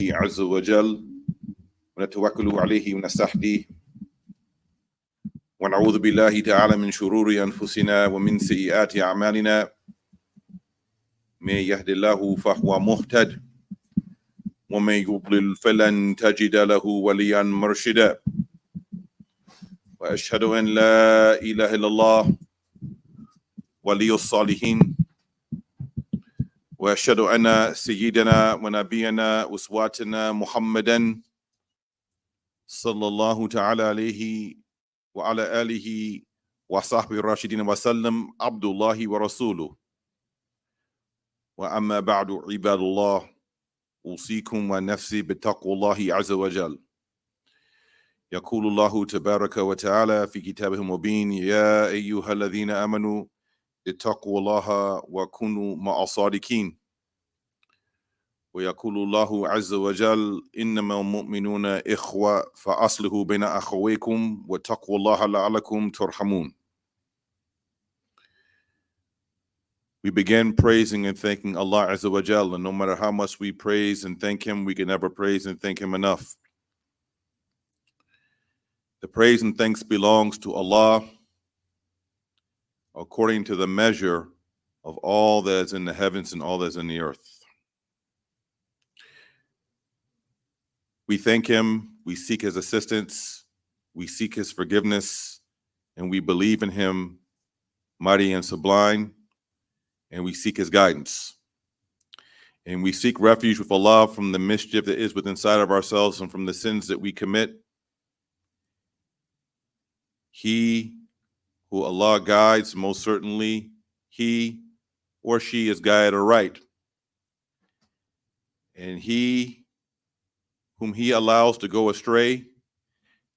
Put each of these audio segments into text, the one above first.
عز وجل ونتوكل عليه ونستهديه ونعوذ بالله تعالى من شرور أنفسنا ومن سيئات أعمالنا. من يهد الله فهو مهتد ومن يضلل فلن تجد له وليا مرشدا. وأشهد أن لا إله إلا الله ولي الصالحين، وأشهد أن سيدنا ونبينا وأسواتنا محمدا صلى الله تعالى عليه وعلى آله وصحبه الراشدين وسلم عبد الله ورسوله. وأما بعد عباد الله، أوصيكم ونفسي بتقوى الله عز وجل. يقول الله تبارك وتعالى في كتابه المبين: يا أيها الذين آمنوا اتقوا الله وكونوا مع الصادقين. ويقول الله عز وجل: إنما المؤمنون إخوة فأصلحوا بين أخويكم واتقوا الله لعلكم ترحمون. We begin praising and thanking Allah Azza wa Jal, and no matter how much we praise and thank Him, we can never praise and thank Him enough. The praise and thanks belongs to Allah according to the measure of all that is in the heavens and all that is in the earth. We thank Him, we seek His assistance, we seek His forgiveness, and we believe in Him, mighty and sublime, and we seek His guidance. And we seek refuge with Allah from the mischief that is within inside of ourselves and from the sins that we commit. He who Allah guides, most certainly he or she is guided aright. And he whom He allows to go astray,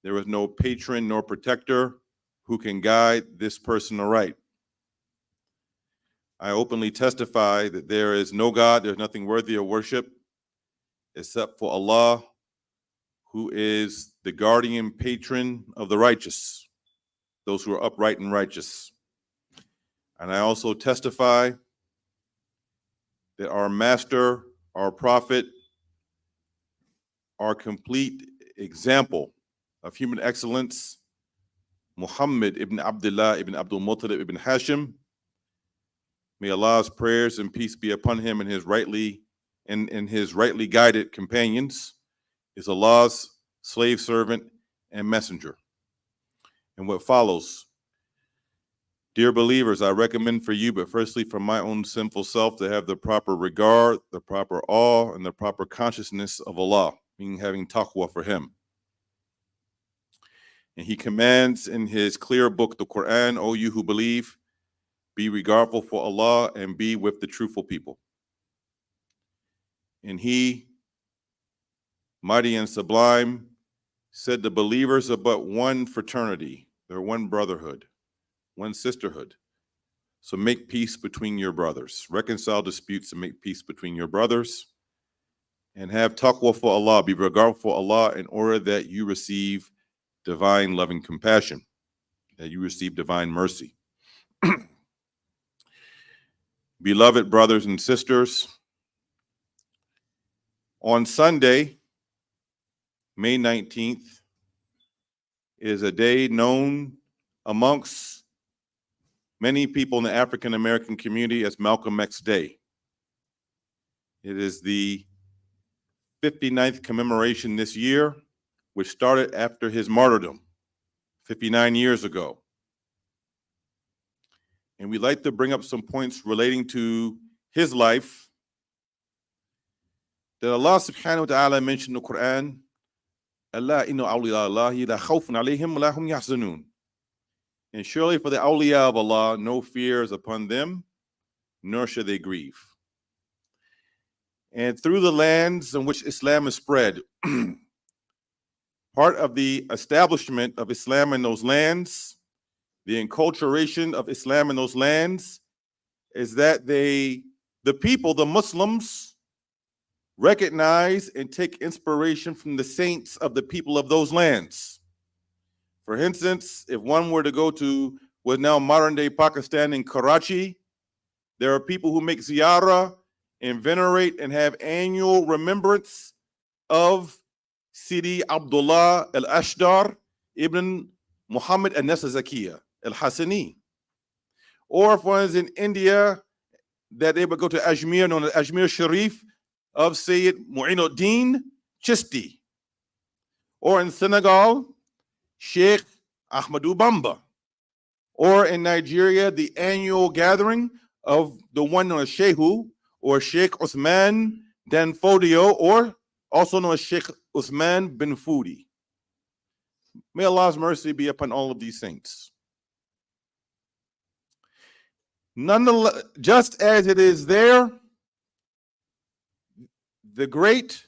there is no patron nor protector who can guide this person aright. I openly testify that there is no God, there's nothing worthy of worship except for Allah, who is the guardian patron of the righteous, those who are upright and righteous. And I also testify that our master, our prophet, our complete example of human excellence, Muhammad ibn Abdullah ibn Abdul Muttalib ibn Hashim, may Allah's prayers and peace be upon him and his rightly guided companions, is Allah's slave servant and messenger. And what follows, dear believers, I recommend for you, but firstly for my own sinful self, to have the proper regard, the proper awe, and the proper consciousness of Allah, meaning having taqwa for Him. And He commands in His clear book, the Quran, O you who believe, be regardful for Allah and be with the truthful people. And He, mighty and sublime, said the believers are but one fraternity, they're one brotherhood, one sisterhood. So make peace between your brothers, reconcile disputes and make peace between your brothers, and have taqwa for Allah, be regardful for Allah, in order that you receive divine loving compassion, that you receive divine mercy. Beloved brothers and sisters, on Sunday, May 19th, is a day known amongst many people in the African American community as Malcolm X Day. It is the 59th commemoration this year, which started after his martyrdom 59 years ago. And we'd like to bring up some points relating to his life that Allah subhanahu wa ta'ala mentioned in the Quran. Allah inna awliya Allahi la khawfun alayhim wa la hum yahzanun. And surely for the awliya of Allah, no fear is upon them, nor shall they grieve. And through the lands in which Islam is spread, part of the establishment of Islam in those lands, the enculturation of Islam in those lands, is that the people, the Muslims, recognize and take inspiration from the saints of the people of those lands. For instance, if one were to go to what now modern-day Pakistan in Karachi, there are people who make ziyarah and venerate and have annual remembrance of Sidi Abdullah al-Ashdar ibn Muhammad al-Nasr Zakiya al-Hassani. Or if one is in India, that they would go to Ajmer, known as Ajmer Sharif of Sayyid Mu'inuddin Chisti. Or in Senegal, Sheikh Ahmadu Bamba. Or in Nigeria, the annual gathering of the one known as Shehu, or Sheikh Uthman Dan Fodio, or also known as Sheikh Uthman bin Fudi. May Allah's mercy be upon all of these saints. Nonetheless, just as it is there, the great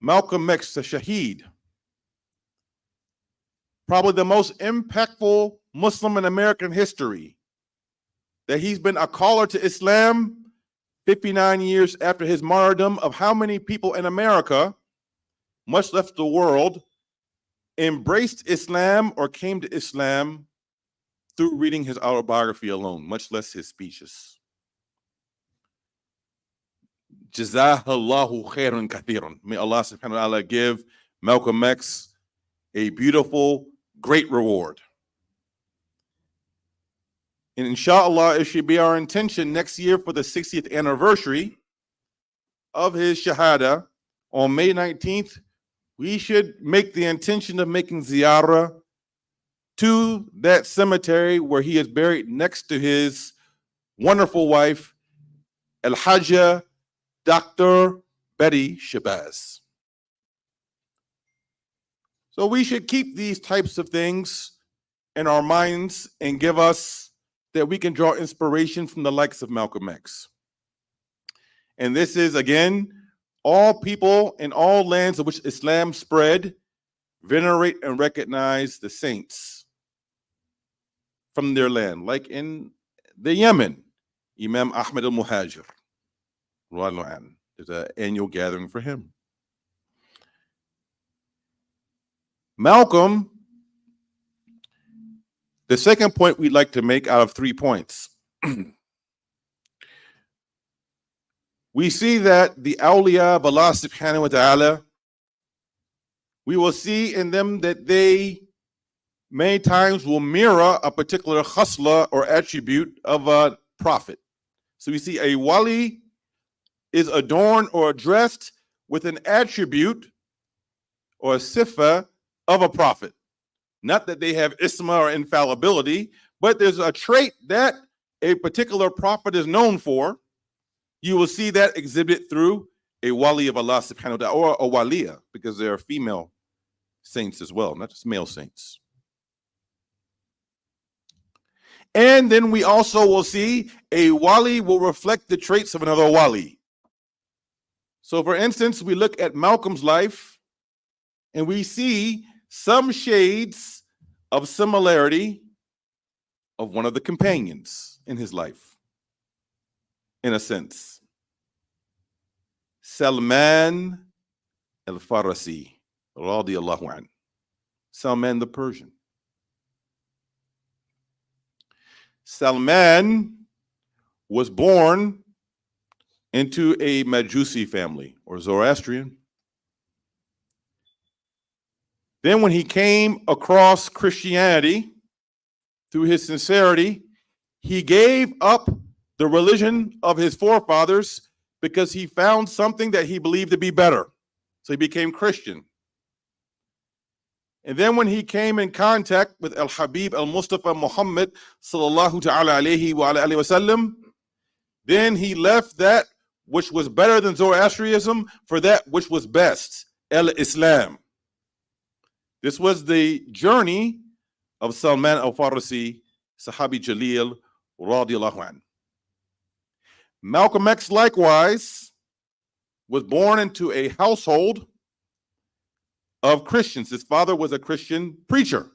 Malcolm X, the Shaheed, probably the most impactful Muslim in American history, that he's been a caller to Islam 59 years after his martyrdom, of how many people in America, much less the world, embraced Islam or came to Islam through reading his autobiography alone, much less his speeches. Jazakallahu khairan kathiran. May Allah subhanahu wa ta'ala give Malcolm X a beautiful, great reward. And inshallah, it should be our intention next year for the 60th anniversary of his Shahada on May 19th, we should make the intention of making ziyarah to that cemetery where he is buried next to his wonderful wife, Al-Hajjah Dr. Betty Shabazz. So we should keep these types of things in our minds and give us that we can draw inspiration from the likes of Malcolm X. And this is, again, all people in all lands of which Islam spread venerate and recognize the saints from their land, like in the Yemen, Imam Ahmed al-Muhajir. There's an annual gathering for him. Malcolm, the second point we'd like to make out of 3 points. We see that the awliya of Allah subhanahu wa ta'ala, we will see in them that they many times will mirror a particular khasla or attribute of a prophet. So we see a wali is adorned or addressed with an attribute or a sifa of a prophet. Not that they have isma or infallibility, but there's a trait that a particular prophet is known for. You will see that exhibited through a wali of Allah subhanahu wa ta'ala, or a waliya, because there are female saints as well, not just male saints. And then we also will see a wali will reflect the traits of another wali. So for instance, we look at Malcolm's life and we see some shades of similarity of one of the companions in his life, in a sense. Salman al-Farisi, radiyallahu anhu. Salman the Persian. Salman was born into a Majusi family, or Zoroastrian. Then when he came across Christianity, through his sincerity, he gave up the religion of his forefathers because he found something that he believed to be better. So he became Christian. And then when he came in contact with Al-Habib Al-Mustafa Muhammad sallallahu ta'ala alayhi wa alayhi wa sallam, then he left that which was better than Zoroastrianism for that which was best, Al-Islam. This was the journey of Salman al-Farisi, Sahabi Jalil, radiyallahu anhu. Malcolm X likewise was born into a household of Christians. His father was a Christian preacher.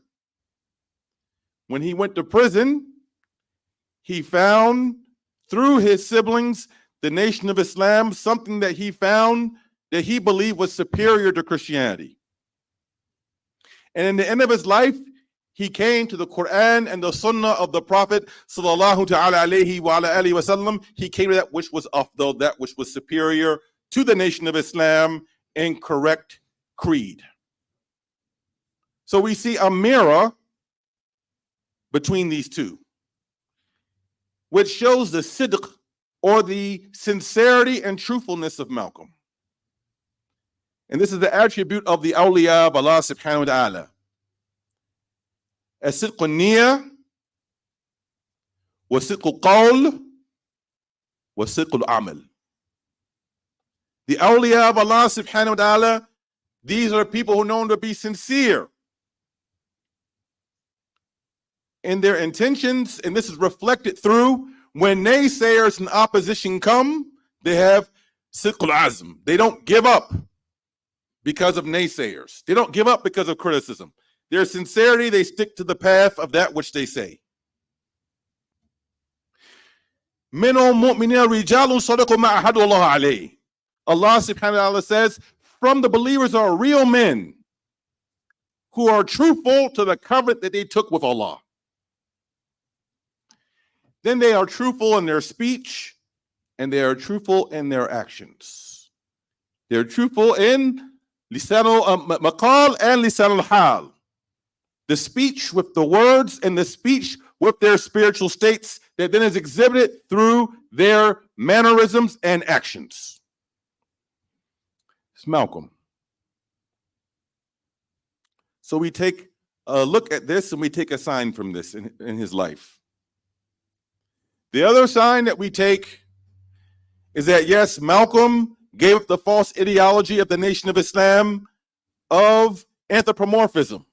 When he went to prison, he found through his siblings, the Nation of Islam, something that he found that he believed was superior to Christianity. And in the end of his life, he came to the Quran and the Sunnah of the Prophet sallallahu ta'ala alayhi wa alihi wa sallam. He came to that which was afdal, that which was superior to the Nation of Islam, and correct creed. So we see a mirror between these two, which shows the sidq, or the sincerity and truthfulness of Malcolm. And this is the attribute of the awliya of Allah subhanahu wa ta'ala. As-sidq al-niyya, wa-sidq al-qawl, wa-sidq al-amal. The awliya of Allah subhanahu wa ta'ala, these are people who are known to be sincere in their intentions, and this is reflected through when naysayers and opposition come, they have sidq al-azm. They don't give up because of naysayers. They don't give up because of criticism. Their sincerity, they stick to the path of that which they say. Allah subhanahu wa ta'ala says, from the believers are real men who are truthful to the covenant that they took with Allah. Then they are truthful in their speech, and they are truthful in their actions. They're truthful in lisan al-maqal and lisan al-hal. The speech with the words and the speech with their spiritual states that then is exhibited through their mannerisms and actions. It's Malcolm. So we take a look at this and we take a sign from this in his life. The other sign that we take is that, yes, Malcolm gave up the false ideology of the Nation of Islam of anthropomorphism.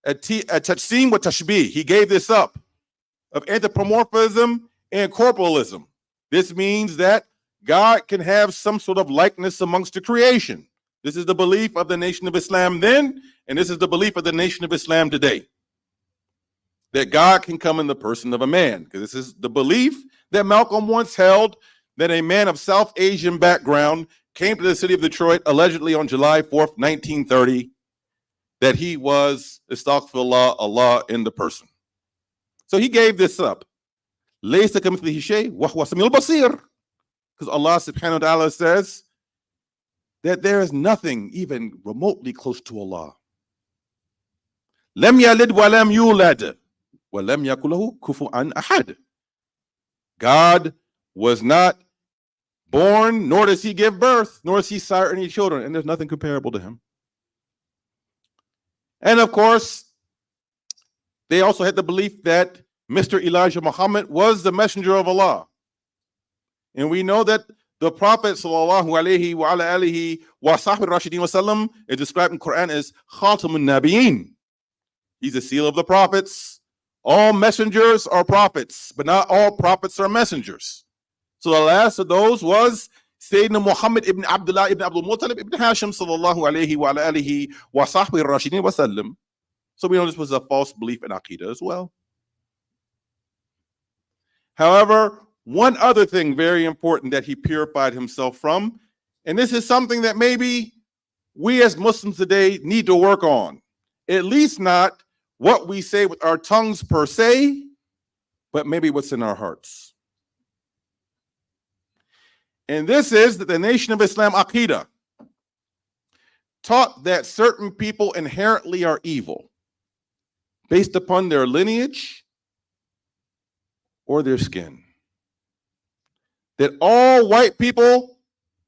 At-tajsim wa tashbih, he gave this up, of anthropomorphism and corporalism. This means that God can have some sort of likeness amongst the creation. This is the belief of the Nation of Islam then, and this is the belief of the Nation of Islam today. That God can come in the person of a man. Because this is the belief that Malcolm once held, that a man of South Asian background came to the city of Detroit allegedly on July 4th, 1930, that he was, astaghfirullah, Allah in the person. So he gave this up. Because Allah subhanahu wa ta'ala says that there is nothing even remotely close to Allah. Lam yalid wa lam yulad. God was not born, nor does he give birth, nor does he sire any children, and there's nothing comparable to him. And of course, they also had the belief that Mr. Elijah Muhammad was the messenger of Allah. And we know that the Prophet sallallahu alaihi wa ala alihi wa sahbihi rashidin wasallam is described in Quran as Khatamun Nabiyyin. He's the seal of the prophets. All messengers are prophets, but not all prophets are messengers. So the last of those was Sayyidina Muhammad ibn Abdullah ibn Abdul Muttalib ibn Hashim sallallahu alayhi wa alihi wa sahbihi rashidin wa sallam. So we know this was a false belief in Aqidah as well. However, one other thing very important that he purified himself from, and this is something that maybe we as Muslims today need to work on, at least not what we say with our tongues per se, but maybe what's in our hearts. And this is that the Nation of Islam Aqidah taught that certain people inherently are evil based upon their lineage or their skin. That all white people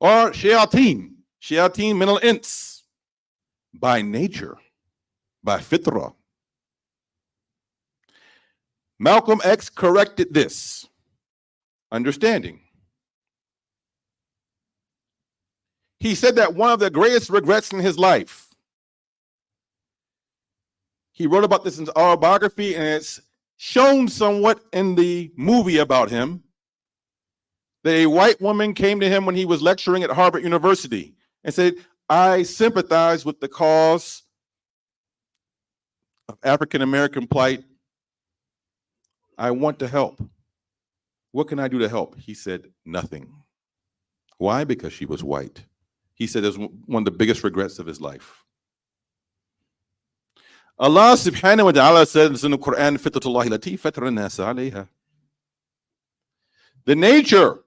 are shayateen min al-ins, by nature, by fitrah. Malcolm X corrected this understanding. He said that one of the greatest regrets in his life, he wrote about this in his autobiography, and it's shown somewhat in the movie about him, that a white woman came to him when he was lecturing at Harvard University and said, I sympathize with the cause of African American plight. I want to help. What can I do to help? He said, nothing. Why? Because she was white. He said it was one of the biggest regrets of his life. Allah subhanahu wa ta'ala says in the Quran, Fitratullahi lati fatara an-nasa alayha. The nature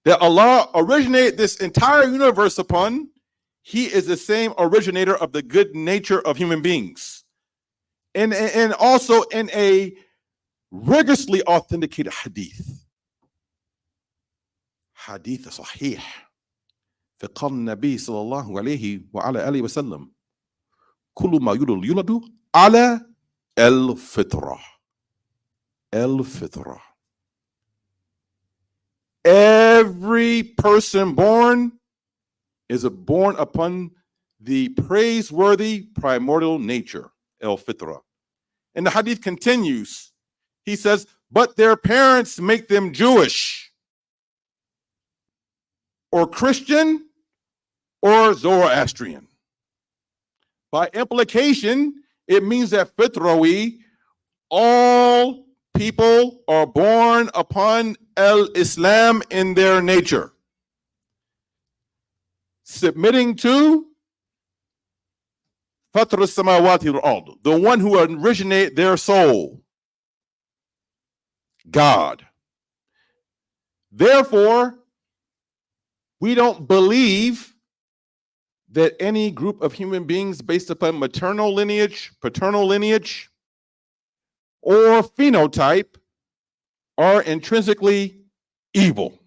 that Allah originated this entire universe upon, he is the same originator of the good nature of human beings. And also in a rigorously authenticated hadith. Hadith sahih. فقال النبي صلى الله عليه وعلى آله وسلم كل ما يولد على الفطرة. الفطرة. Every person born is born upon the praiseworthy primordial nature, al-fitra. And the hadith continues. He says, but their parents make them Jewish or Christian or Zoroastrian. By implication, it means that fitrawi, all people are born upon al-Islam in their nature, submitting to Fatr as-samawati wal-ard, the one who originated their soul, God. Therefore, we don't believe that any group of human beings based upon maternal lineage, paternal lineage, or phenotype are intrinsically evil.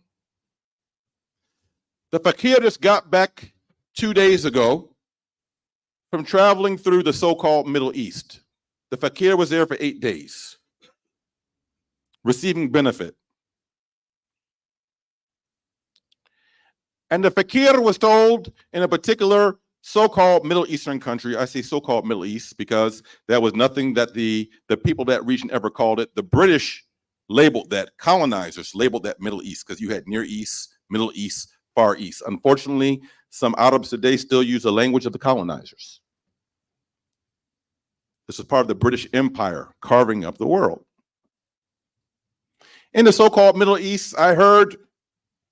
The fakir just got back 2 days ago from traveling through the so-called Middle East. The fakir was there for 8 days, receiving benefit. And the fakir was told in a particular so-called Middle Eastern country, I say so-called Middle East because that was nothing that the people of that region ever called it. The British labeled that, colonizers labeled that Middle East, because you had Near East, Middle East, Far East. Unfortunately, some Arabs today still use the language of the colonizers. This is part of the British Empire carving up the world. In the so-called Middle East, I heard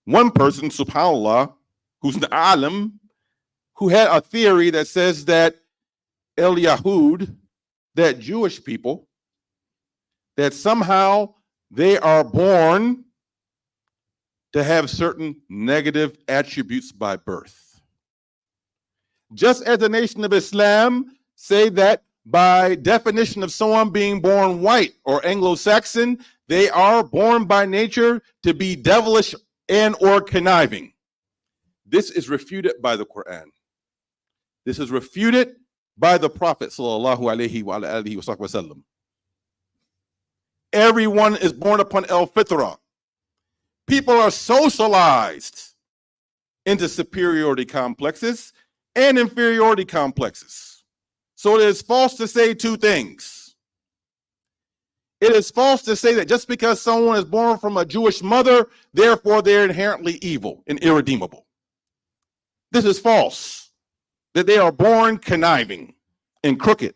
one person, subhanAllah, who's an alim, who had a theory that says that el-Yahud, that Jewish people, that somehow they are born to have certain negative attributes by birth. Just as the Nation of Islam say that by definition of someone being born white or Anglo-Saxon, they are born by nature to be devilish and or conniving. This is refuted by the Quran. This is refuted by the Prophet sallallahu alaihi wasallam. Everyone is born upon al-fitra. People are socialized into superiority complexes and inferiority complexes. So it is false to say two things. It is false to say that just because someone is born from a Jewish mother, therefore they're inherently evil and irredeemable. This is false, that they are born conniving and crooked.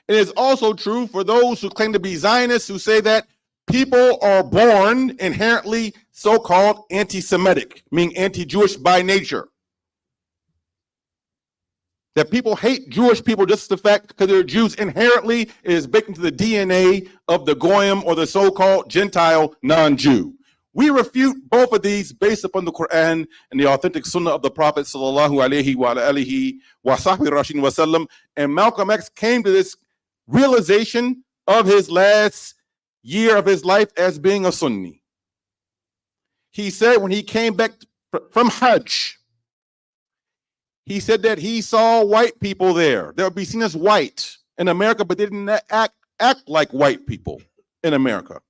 It is also true for those who claim to be Zionists, who say that people are born inherently so-called anti-Semitic, meaning anti-Jewish by nature. That people hate Jewish people just the fact because they're Jews inherently is baked into the DNA of the Goyim or the so-called Gentile non-Jew. We refute both of these based upon the Quran and the authentic Sunnah of the Prophet sallallahu alaihi wasallam. And Malcolm X came to this realization of his last year of his life as being a Sunni. He said when he came back from Hajj, he said that he saw white people there. They would be seen as white in America, but they didn't act like white people in America.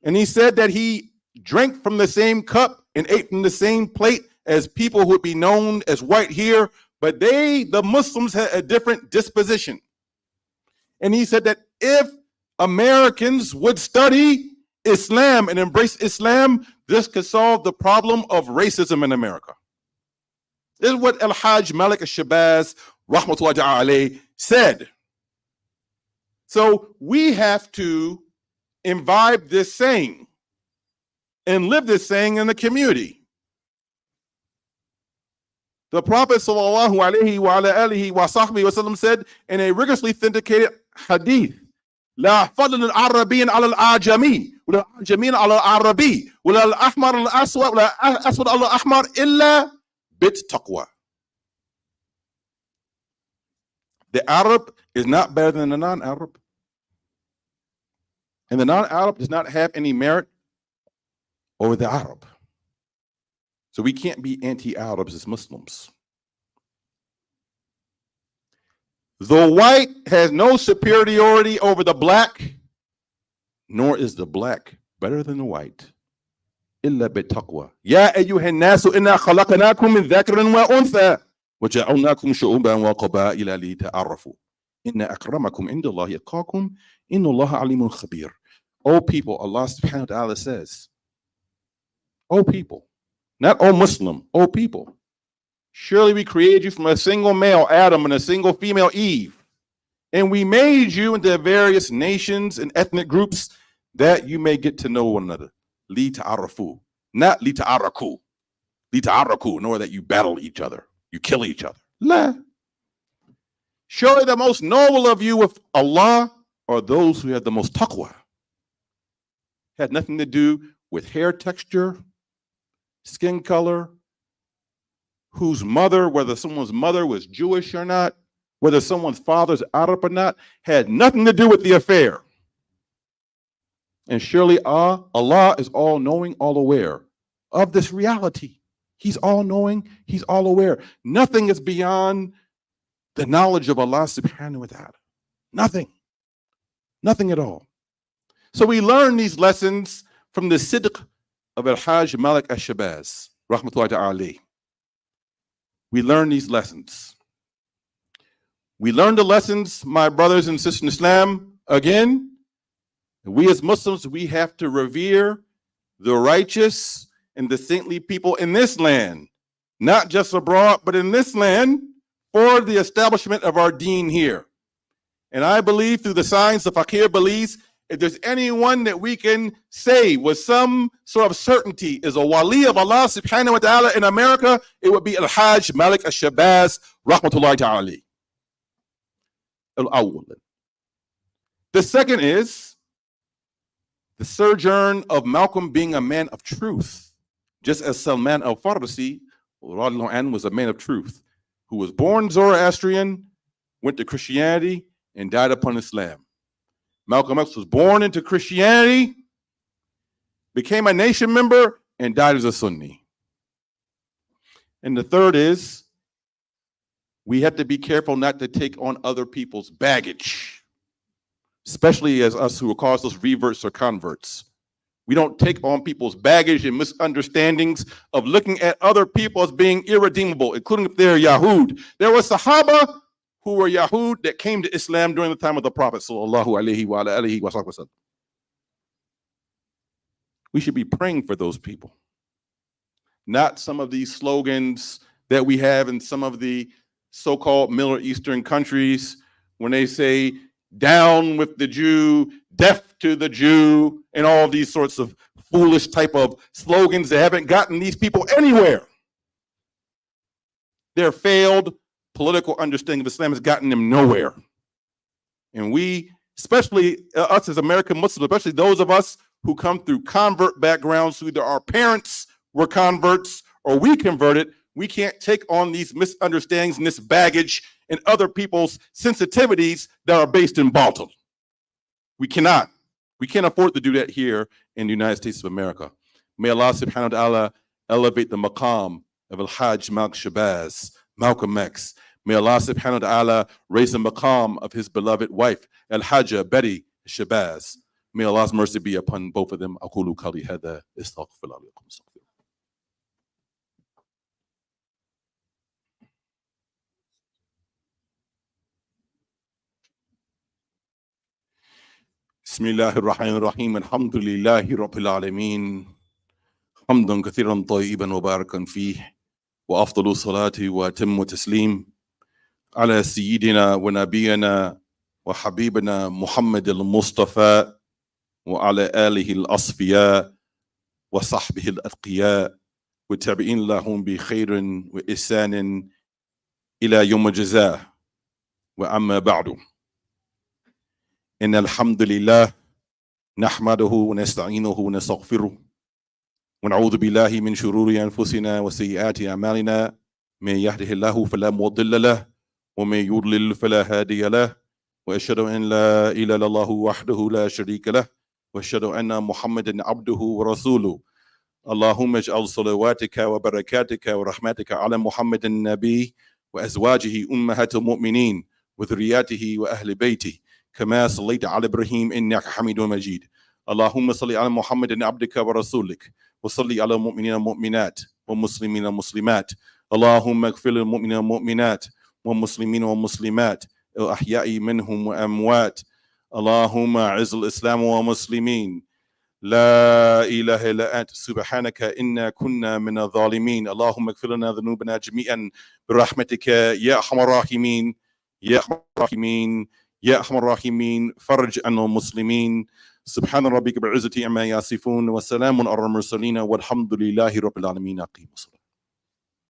And he said that he drank from the same cup and ate from the same plate as people who would be known as white here, but the Muslims, had a different disposition. And he said that if Americans would study Islam and embrace Islam, this could solve the problem of racism in America. This is what Al-Hajj Malik al-Shabazz, rahmatullahi alayhi, said. So we have to imbibe this saying and live this saying in the community. The Prophet sallallahu alaihi wasallam said in a rigorously authenticated hadith, لا فضل العربي على الأعجمي ولا الأعجمي على العربي ولا الأحمر على الأسود ولا الأسود على الأحمر إلا بالتقوى. The Arab is not better than the non-Arab. And the non-Arab does not have any merit over the Arab. So we can't be anti-Arabs as Muslims. The white has no superiority over the black, nor is the black better than the white. إلا بالتقوى. يا أيها الناس إنا خلقناكم من ذكر وأنثى وجعلناكم شعوبا وقبائل لتعارفوا. إن أكرمكم عند الله أتقاكم إن الله عليم خبير. O people, Allah subhanahu wa ta'ala says, O people, not O Muslim, O people. Surely we created you from a single male, Adam, and a single female, Eve. And we made you into various nations and ethnic groups that you may get to know one another. Li ta'arafu, not li ta'araku. Li ta'araku, nor that you battle each other, you kill each other. La. Surely the most noble of you with Allah are those who have the most taqwa. Had nothing to do with hair texture, skin color, whose mother, whether someone's mother was Jewish or not, whether someone's father's Arab or not, had nothing to do with the affair. And surely Allah is all knowing, all aware of this reality. He's all knowing, He's all aware. Nothing is beyond the knowledge of Allah subhanahu wa ta'ala. Nothing. Nothing at all. So we learn these lessons from the sidq of Al-Hajj Malik Al-Shabazz, rahmatullahi ta'ala. We learn these lessons. We learn the lessons, my brothers and sisters in Islam, again. We as Muslims, we have to revere the righteous and the saintly people in this land, not just abroad, but in this land, for the establishment of our deen here. And I believe through the science of Fakir believes, if there's anyone that we can say with some sort of certainty is a wali of Allah subhanahu wa ta'ala in America, it would be Al-Hajj Malik Al-Shabazz, rahmatullahi ta'ala. The second is the sojourn of Malcolm being a man of truth, just as Salman al-Farsi was a man of truth, who was born Zoroastrian, went to Christianity, and died upon Islam. Malcolm X was born into Christianity, became a nation member, and died as a Sunni. And the third is, we have to be careful not to take on other people's baggage, especially as us who will call us reverts or converts. We don't take on people's baggage and misunderstandings of looking at other people as being irredeemable, including if they're Yahud. There were Sahaba who were Yahud that came to Islam during the time of the Prophet sallallahu alaihi wasallam. We should be praying for those people, not some of these slogans that we have in some of the so-called Middle Eastern countries when they say down with the Jew, death to the Jew, and all these sorts of foolish type of slogans that haven't gotten these people anywhere. Their failed political understanding of Islam has gotten them nowhere. And we, especially us as American Muslims, especially those of us who come through convert backgrounds, who either our parents were converts or we converted, we can't take on these misunderstandings and this baggage and other people's sensitivities that are based in Baltimore. We cannot. We can't afford to do that here in the United States of America. May Allah subhanahu wa ta'ala elevate the maqam of Al-Hajj Malik Shabazz, Malcolm X. May Allah subhanahu wa ta'ala raise the maqam of his beloved wife, Al-Hajja Betty Shabazz. May Allah's mercy be upon both of them. أقول قولي هذا استغفر الله لكم. بسم الله الرحمن الرحيم الحمد لله رب العالمين حمدا كثيرا طيبا مباركا فيه وأفضل الصلاة وأتم التسليم على سيدنا ونبينا وحبيبنا محمد المصطفى وعلى آله الأصفياء وصحبه الأتقياء والتابعين لهم بخير وإحسان إلى يوم الجزاء وأما بعد. إن الحمد لله نحمده ونستعينه ونستغفره ونعوذ بالله من شرور أنفسنا وسيئات أعمالنا من يهده الله فلا مضل له ومن يضلل فلا هادي له وأشهد أن لا إله إلا الله وحده لا شريك له وأشهد أن محمدا عبده ورسوله اللهم اجعل صلواتك وبركاتك ورحمتك على محمد النبي وأزواجه أمهات المؤمنين وذرياته وأهل بيته كما صليت على إبراهيم إنك حميد مجيد اللهم صل على محمد عبدك ورسولك وصل على المؤمنين والمؤمنات والمسلمين والمسلمات اللهم اغفر للمؤمنين والمؤمنات والمسلمين والمسلمات الأحياء منهم وأموات اللهم أعز الإسلام والمسلمين لا إله إلا أنت سبحانك إنا كنا من الظالمين اللهم اغفر لنا ذنوبنا جميعا برحمتك يا أرحم الراحمين يا أرحم الراحمين يا أرحم الراحمين فرج عن المسلمين سبحان ربك بالعزة عما يصفون وسلام على المرسلين والحمد لله رب العالمين. أقيموا الصلاة.